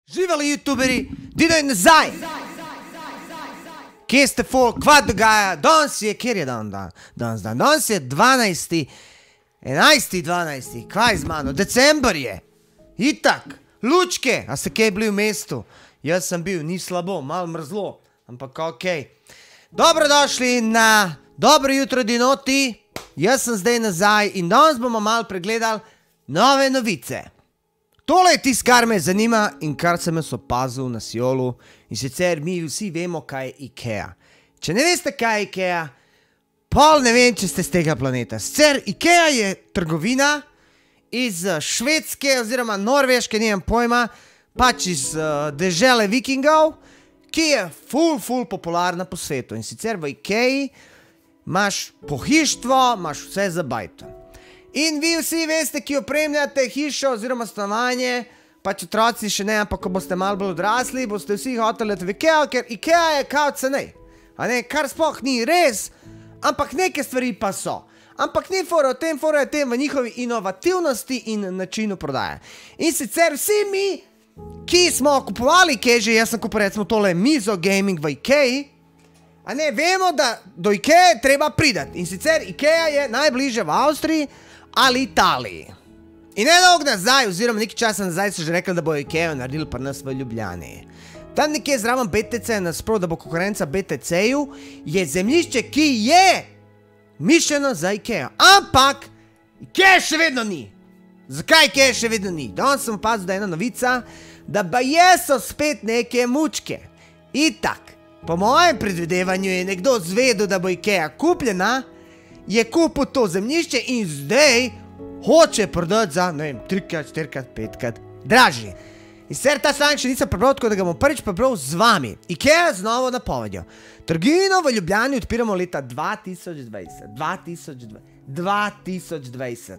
Živeli youtuberi, Dino je nazaj! Kje ste folk, kva dogaja? Danes je, kjer je dan? Danes je 12. 11.12. Kva je z mano? December je! Itak! Lučke! A ste kje bili v mestu? Jaz sem bil, ni slabo, malo mrzlo, ampak okej. Dobrodošli na Dobro jutro Dinoti. Jaz sem zdaj nazaj in danes bomo malo pregledali nove novice. Tole je tisto, kar me zanima in kar sem jaz opazil na Siolu. In sicer mi vsi vemo, kaj je IKEA. Če ne veste, kaj je IKEA, pol ne vem, če ste z tega planeta. Sicer IKEA je trgovina iz Švedske oziroma Norveške, nimam pojma, pač iz dežele vikingov, ki je ful popularna po svetu. In sicer v IKEA imaš pohištvo, imaš vse za bajto. In vi vsi veste, ki opremljate hišo oziroma stanovanje, pač otroci še ne, ampak ko boste malo bolj odrasli, boste vsi hoteli v IKEA, ker IKEA je kao cenej. A ne, kar sploh ni res, ampak neke stvari pa so. Ampak ni fora o tem, fora je tem v njihovi inovativnosti in načinu prodaje. In sicer vsi mi, ki smo kupovali IKEA, že jaz sem kupil recimo tole mizo gaming v IKEA, a ne, vemo, da do IKEA treba pridati. In sicer IKEA je najbližje v Avstriji ali Italiji. In nedolgo nazaj, oziroma nekaj časa nazaj, so že rekli, da bo IKEA naredili pri nas v Ljubljani. Tam nekje zraven BTC, nasprot, da bo konkurenca BTC-ju, je zemljišče, ki je mišljeno za IKEA. Ampak IKEA še vedno ni. Zakaj IKEA še vedno ni? Danes sem opazil, da je ena novica, da baje so spet neke mučke. Itak, po mojem predvidevanju je nekdo zvedel, da bo IKEA kupljena, je kupil to zemljišče in zdaj hoče prodati za, ne vem, 3-krat, 4-krat, 5-krat dražji. In sicer ta članek še nisem prebral, tako da ga bom prvič prebral z vami. IKEA z novo napovedjo. Trgovino v Ljubljani odpiramo leta 2020. 2020.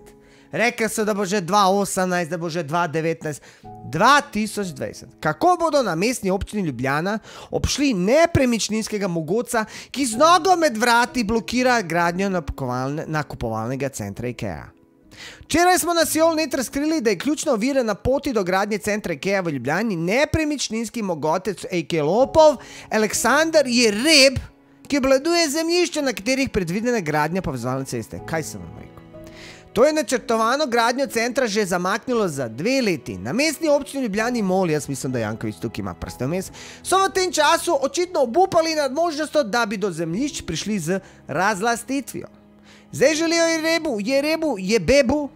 Rekli so, da bo že 2018, da bo že 2019. 2020. Kako bodo na mestni občini Ljubljana obšli nepremičninskega mogotca, ki z nogo med vrati blokira gradnjo nakupovalnega centra IKEA? Včeraj smo na Siol.net razkrili, da je ključna ovira na poti do gradnje centra IKEA v Ljubljani nepremičninski mogotec a.k.a. lopov Aleksander Jereb, ki obvladuje zemljišče, na katerih predvidena gradnja povezovalne ceste. Kaj sem vam rekel? To je načrtovano gradnjo centra že zamaknilo za 2 leti. Na mestni občini Ljubljani Mol, jaz mislim, da Janković tukaj ima prste vmes, so v tem času očitno obupali nad možnostjo, da bi do zemljišč prišli z razlastitvijo. Zdaj želijo Jebebu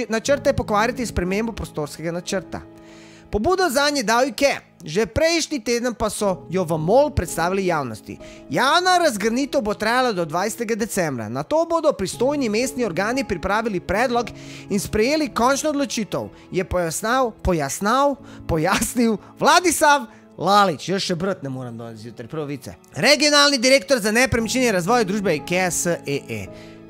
načrte pokvariti s spremembo prostorskega načrta. Pobudo zanje dal IKEA. Že prejšnji teden pa so jo v Mol predstavili javnosti. Javna razgrnitev bo trajala do 20. decembra. Na to bodo pristojni mestni organi pripravili predlog in sprejeli končno odločitev, je pojasnil Vladislav Lalić. Jaz še brat ne moram danes zjutraj, pravice. Regionalni direktor za nepremičninje in razvoj družbe IKEA SEE.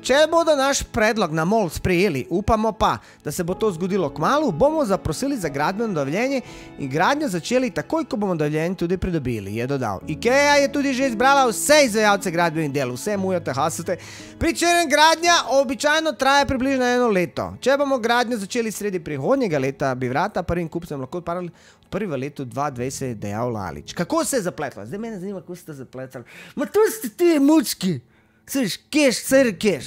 Če bodo naš predlog na Mol sprejeli, upamo pa, da se bo to zgodilo kmalu, bomo zaprosili za gradbeno dovoljenje in gradnjo začeli takoj, ko bomo dovoljenje tudi pridobili, je dodal. IKEA je tudi že izbrala vse izvajalce gradbenih del, vse mujate, hasate, pri čemer gradnja običajno traja približno 1 leto. Če bomo gradnjo začeli sredi prihodnjega leta, bi vrata prvim kupcem lahko odprli v letu 2020, dejal Lalić. Kako se je zapletlo? Zdaj mene zanima, kako ste zapletali. Ma tu ste ti mučki! Sliš, keš, sr, keš.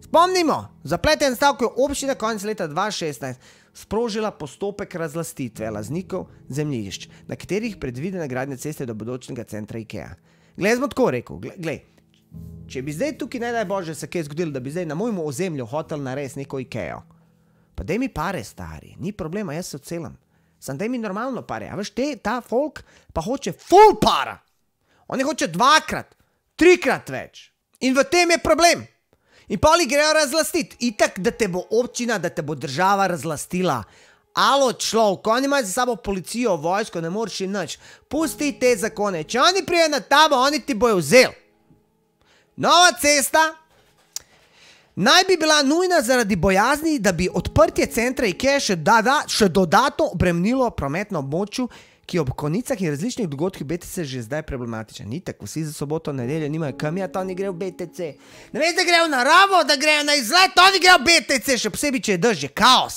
Spomnimo, zapleten stavko je občina konec leta 2016 sprožila postopek razlastitve lastnikov zemljišč, na katerih predvidena gradnja ceste do bodočnega centra IKEA. Glej, smo tako rekel, glej, če bi zdaj tukaj ne daj Bože se kaj zgodilo, da bi zdaj na mojemu ozemlju hotel narediti neko IKEA, pa daj mi pare, stari, ni problema, jaz se odselam. Sam daj mi normalno pare, a veš, ta folk pa hoče full para. Oni hoče 2-krat, 3-krat več. In v tem je problem. In poli grejo razlastiti. Itak, da te bo občina, da te bo država razlastila. Alo, človek, oni imajo za sabo policijo, vojsko, ne moreš in nič. Pusti te zakone. Če oni prije na tabo, oni ti bojo vzeli. Nova cesta naj bi bila nujna zaradi bojazni, da bi odprtje centra IKEA še dodatno obremenilo prometno območju, ki ob konicah in različnih dogodkih BTC že zdaj problematičen. Ni tako, vsi za soboto, nedeljo nimajo kam, ja, to oni grejo v BTC. Ne veš, da grejo na naravo, da grejo na izlet, to oni grejo v BTC, še posebej, če je dež, je kaos.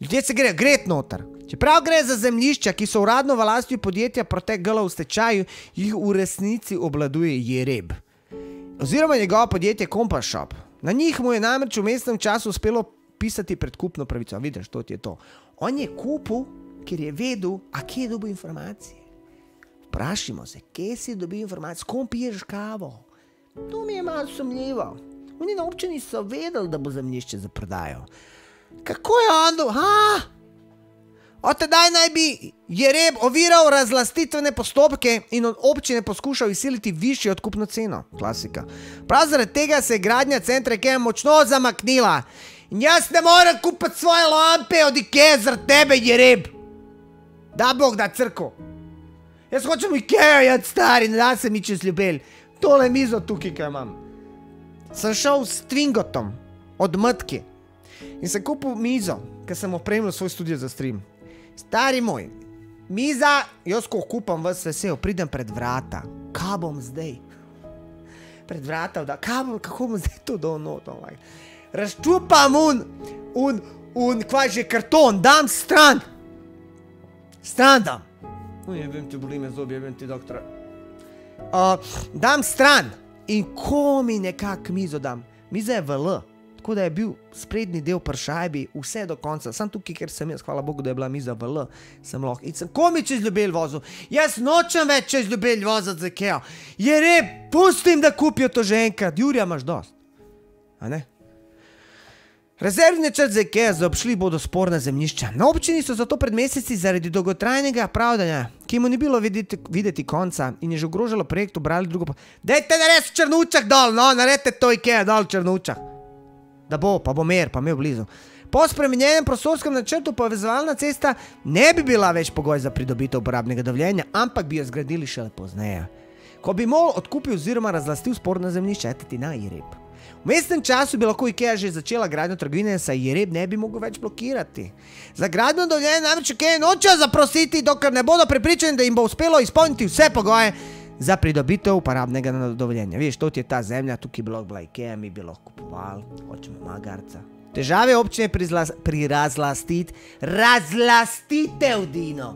Ljudje se grejo gret noter. Čeprav gre za zemljišča, ki so uradno v lasti podjetja Protect GL v stečaju, jih v resnici obladuje Jereb. Oziroma njegovo podjetje Compass Shop. Na njih mu je namreč v mestnem času uspelo pisati predkupno pravico. Vidiš, to ti je to. On je kupil, ker je vedel, a kje dobil informacije. Vprašimo se, kje si dobil informacije, s kom piješ kavo. To mi je malo sumljivo. Oni na občini so vedeli, da bo zemljišče za prodajo. Kako je on? Od tedaj naj bi Jereb oviral razlastitvene postopke in od občine poskušal izsiliti višjo odkupno ceno. Klasika. Prav zaradi tega se je gradnja centra IKEA močno zamaknila. In jaz ne morem kupiti svoje lampe od IKEA zaradi tebe, Jereb. Da Bog da crko. Jaz hočem v IKEA jad stari, ne da se mi čez ljubelj. Tole mizo tukaj, kaj imam. Sem šel s Twingotom od Mtke in sem kupil mizo, ker sem opremil svoj studio za stream. Stari moj, miza, jaz ko kupam vas vesel, pridem pred vrata. Kaj bom zdaj? Pred vrata, kako bom zdaj to dol noto? Razčupam kvaj že karton, dam stran. Stran dam. Jebem ti, boli me zobi, jebem ti, doktora. Dam stran in ko mi nekak mizo dam. Miza je v L, tako da je bil sprednji del pršajbi vse do konca. Sam tukaj, ker sem jaz, hvala Bogu, da je bila miza v L, sem lahko. In sem komi čez ljubelj vozil. Jaz nočem več čez ljubelj voziti za IKEA. Jereb, pustim, da kupijo to že enkrat. Jurija imaš dost. A ne? Rezervni načrt za IKEA zaobšli bodo sporna zemljišča. Na občini so zato pred meseci zaradi dolgotrajnega pravdanja, ki mu ni bilo videti konca in je že ogrožalo projekt, obrali drugo. Dajte narediti v Črnučah dol, no, naredite to IKEA dol v Črnučah. Da bo, pa bo mer, pa imel blizu. Po spremenjenem prostorskem načrtu povezovalna cesta ne bi bila več pogoj za pridobitev uporabnega dovoljenja, ampak bi jo zgradili šele pozneje. Ko bi MOL odkupil oziroma razlastil sporna zemljišča, eto ti na Jereb. V mestnem času bi lahko IKEA že začela gradnjo trgovine, saj Jereb ne bi mogel več blokirati. Za gradnjo dovoljenja namreč IKEA nočejo zaprositi, dokler ne bodo prepričani, da jim bo uspelo izpolniti vse pogoje za pridobitev uporabnega dovoljenja. Vidiš, to je ta zemlja, tukaj bi lahko bila IKEA, mi bi lahko kupovali, hočemo magarca. Težave občine pri razlastitev, Dino.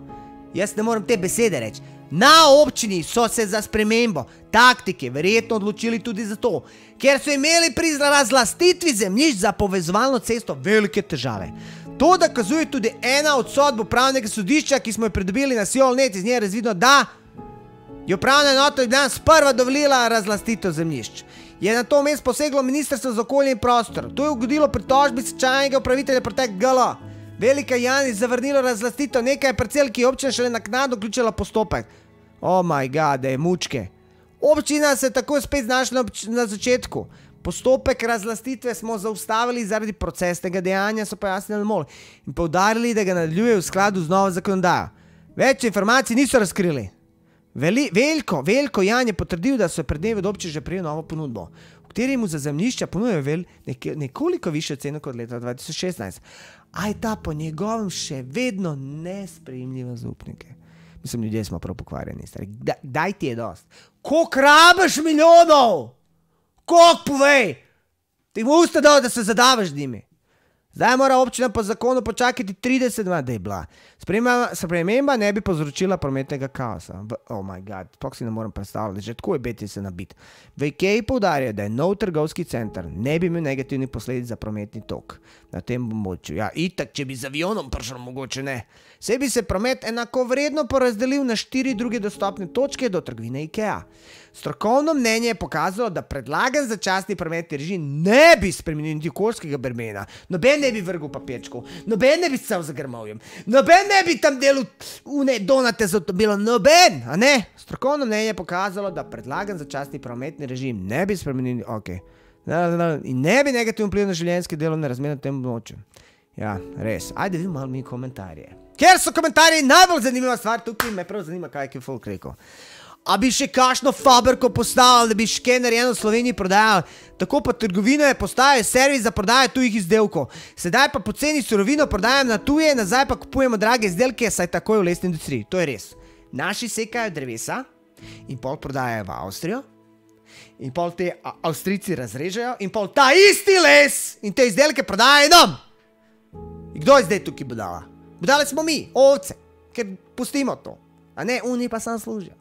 Jaz ne moram te besede reči. Na občini so se za spremembo taktike verjetno odločili tudi zato, ker so imeli pri razlastitvi zemljišč za povezovalno cesto velike težave. To dokazuje tudi ena od sodb upravnega sodišča, ki smo jo pridobili na Siol.net, iz nje je razvidno, da je upravna enota Ljubljana sprva dovolila razlastitev zemljišč. Je na to mest poseglo Ministrstvo za okolje in prostor. To je ugodilo pritožbi stečajnega upravitelja Protect GL. Velika Jani zavrnilo razlastitev nekaj parcel, ki je občina šele naknadno vključila postopek. Oh my god, da je mučke. Občina se tako spet znašla na začetku. Postopek razlastitve smo zaustavili zaradi procesnega dejanja, so pojasnili MOL, in poudarili, da ga nadaljuje v skladu z novo zakonodajo. Več informacij niso razkrili. Veljko Jan je potrdil, da so pred dnevi od občine že prijeli novo ponudbo, v kateri mu za zemljišča ponujajo nekoliko višjo ceno kot leta 2016. A je ta po njegovem še vedno nesprejemljiva za upnike. Mislim, ljudje smo prav pokvarjeni, stari. Daj ti je dost. Koliko rabiš milijonov? Koliko povej? Ti mu usta dal, da se zadavaš z njimi. Zdaj mora občina po zakonu počakati 30 dni, da je bila. Sprememba ne bi povzročila prometnega kaosa. Oh my god, sploh si ne moram predstavljati, že tako je beti se nabit. V IKEA poudarjajo, da je nov trgovski center ne bi imel negativnih posledic za prometni tok na tem območju. Ja, itak, če bi z avionom prišel, mogoče ne. Saj bi se promet enakovredno porazdelil na 4 druge dostopne točke do trgovine IKEA. Strokovno mnenje je pokazalo, da predlagan začasni prometni režim ne bi spremenil niti okoljskega bremena. Noben ne bi vrgel papirčkov, noben ne bi stal za grmovjem, noben ne bi tam delal donate z avtomobilom, noben, a ne? Strokovno mnenje je pokazalo, da predlagan začasni prometni režim ne bi spremenil, in ne bi negativno vplival na življenjske delovne razmere na tem območju. Ja, res. Ajde, vidim malo mi komentarje. Ker so komentarji najbolj zanimiva stvar, tukaj me prav zanima, kaj je folk rekel. A bi še kakšno fabriko postavili, da bi škener eno v Sloveniji prodajali, tako pa trgovine postajajo servis za prodajo tujih izdelkov. Sedaj pa poceni surovino prodajam na tuje, nazaj pa kupujemo drage izdelke, saj tako je v lesni industriji. To je res. Naši sekajo drevesa in pol prodajajo v Avstrijo in pol te Avstrijci razrežejo in pol ta isti les in te izdelke prodajajo nam. In kdo je zdaj tukaj budala? Budale smo mi, ovce, ker pustimo to. A ne, oni pa sam služijo.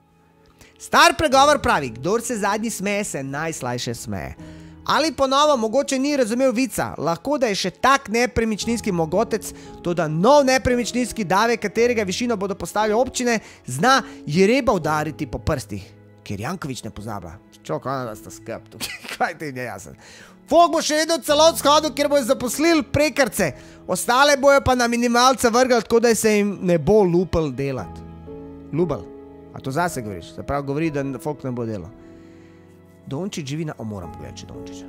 Star pregovor pravi, kdor se zadnji smeje, se najslajše smeje. Ali ponovo mogoče ni razumel vica, lahko da je še tak nepremičninski mogotec, to da nov nepremičninski davek, katerega višino bodo postavili občine, zna Jereba udariti po prstih. Ker Janković ne pozabla. Čok, ona da sta skrb tukaj, kaj ti je jasen. Fok bo še vedno celo shodu, kjer bojo zaposlili prekarce, ostale bojo pa na minimalca vrgali, tako da se jim ne bo lupal delati. Lubal. A to zase govoriš? Se pravi, govori, da folk ne bo delal. Dončić živi na... moram pogledati, če Dončića.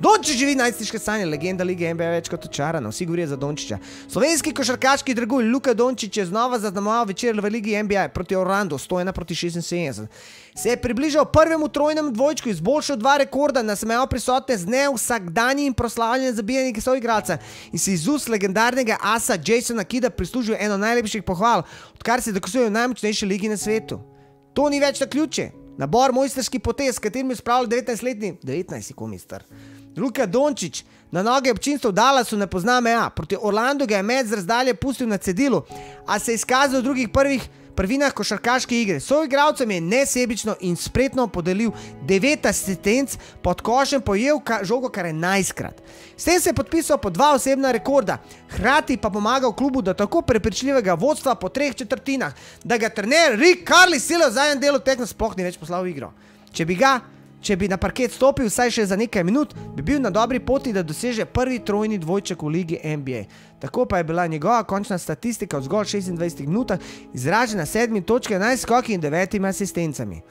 Dončić živi najstniške sanje, legenda lige NBA več kot očarana, vsi govorijo za Dončića. Slovenski košarkaški dragulj Luka Dončić je znova zaznamoval večer v ligi NBA proti Orlando, 101-76. Se je približal prvemu trojnemu dvojčku, izboljšal 2 rekorda, nasmejal prisotne z nevsakdanjim proslavljanjem zabijanjem soigralca in si iz ust legendarnega asa Jasona Kidda prislužil eno najlepših pohval, odkar se dokazuje v najmočnejši ligi na svetu. To ni več naključje. Nabor mojsterski potez, s katerim je spravil 19-letni, 19 komistar. Luka Dončić na noge občinstva v Dallasu ne pozna meja. Proti Orlandu ga je med z razdalje pustil na cedilu, a se je izkazal v drugih prvinah košarkaške igre. Soigralcem je nesebično in spretno podelil 9 asistenc, pod košem pojel žogo kar 11-krat. S tem se je podpisal po 2 osebna rekorda, hkrati pa pomagal klubu do tako prepričljivega vodstva po 3 četrtinah, da ga trener Rick Carlisle sile v zadnjem delu tekme sploh ni več poslal v igro. Če bi na parket stopil vsaj še za nekaj minut, bi bil na dobri poti, da doseže prvi trojni dvojček v ligi NBA. Tako pa je bila njegova končna statistika v zgolj 26 minutah izražena 7 točke, 11 skoki in 9 asistencami.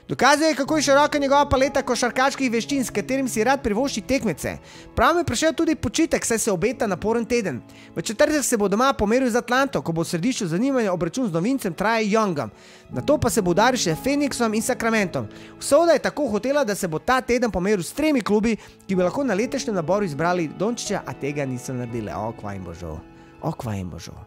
Dokazuje, kako je široka njegova paleta košarkaških veščin, s katerim si rad privošči tekmece. Prav mi je prišel tudi počitek, saj se obeta naporen teden. V četrtek se bo doma pomeril z Atlanto, ko bo v središču zanimanja obračun z novincem Trae Youngom. Nato pa se bo udaril še Phoenixom in Sacramentom. Usoda je tako hotela, da se bo ta teden pomeril s 3 klubi, ki bi lahko na letošnjem naboru izbrali Dončića, a tega niso naredili. Okva jim bo žal.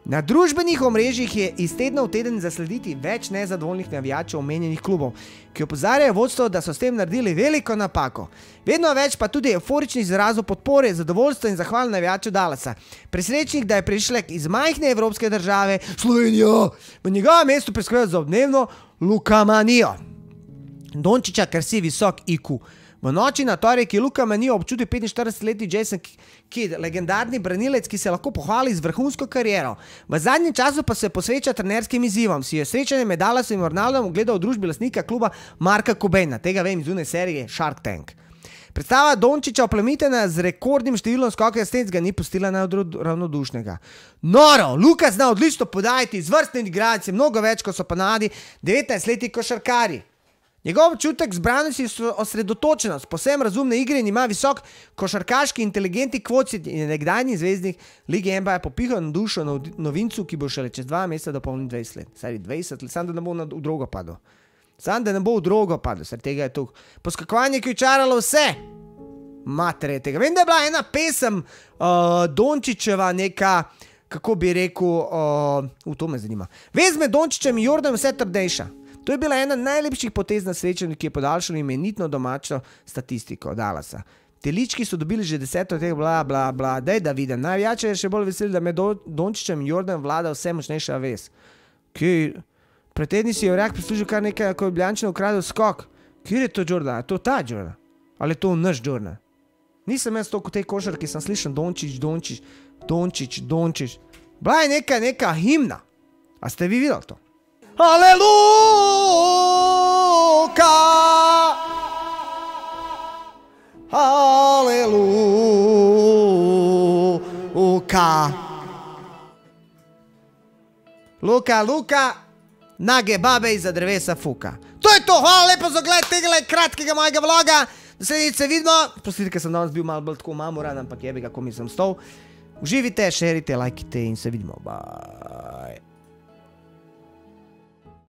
Na družbenih omrežjih je iz tedna v teden zaslediti več nezadovoljnih navijačev omenjenih klubov, ki opozarjajo vodstvo, da so s tem naredili veliko napako. Vedno več pa tudi euforičnih izrazov podpore, zadovoljstva in zahval navijačev Dallasa. Presrečnih, da je prišlek iz majhne evropske države, Slovenija, v njegovem mestu preskrbel za obdnevno lukamanijo. Dončića, ker si visok IQ. V noči na torek je Luka Manijo občutil 45-letni Jason Kidd, legendarni branilec, ki se lahko pohvali z vrhunsko kariero. V zadnjem času pa se posveča trenerskim izzivom. Si je srečanje med Dallasom in Ronaldom ogledal v družbi lastnika kluba Marka Cubaina, tega vem iz une serije Shark Tank. Predstava Dončića oplemenitena z rekordnim številom skokov asistenc ga ni pustila ravnodušnega. Noro, Luka zna odlično podajati, izvrstni igralci, mnogo več, kot so ponavadi 19-letni košarkarji. Njegov občutek zbranosti in osredotočenost, posebej razumne igre in ima visok košarkaški inteligentni kvocient in je nekdanji zvezdnik lige NBA popihal na dušo novincu, ki bo šele čez 2 meseca dopolnil 20 let. Saj 20 let, samo da ne bo v drogo padel. Saj tega je tukaj. Poskakovanje, ki je čaralo vse. Matere tega. Vem, da je bila ena pesem Dončićeva neka, kako bi rekel, to me zanima. Vez med Dončićem in Jordanom vse trdejša. To je bila ena najlepših potez na srečanju, ki je podaljšala imenitno domačo statistiko Dallasa. Telički so dobili že 10 od teh bla, daj da vidim. Najvijače je še bolj veseli, da med Dončićem in Jordanom vlada vse močnejša vez. Pred tedni si je Orjak prislužil kar nekaj, ko je Ljubljančan ukradel skok. Kjer je to Jordan? Je to ta Jordan? Ali je to naš Jordan? Nisem jaz toliko tej košarki, sem slišal Dončić. Bila je neka himna. A ste vi videli to? Aleluja! Luka, nage babe iza drevesa fuka. To je to, hvala lepo za ogled tega kratkega mojega vloga. Naslednjič se vidimo. Prostite, ker sem danes bil malo bolj tako mamoran, ampak jebi ga, ko mi sem stol. Uživite, šerite, lajkite in se vidimo. Bye.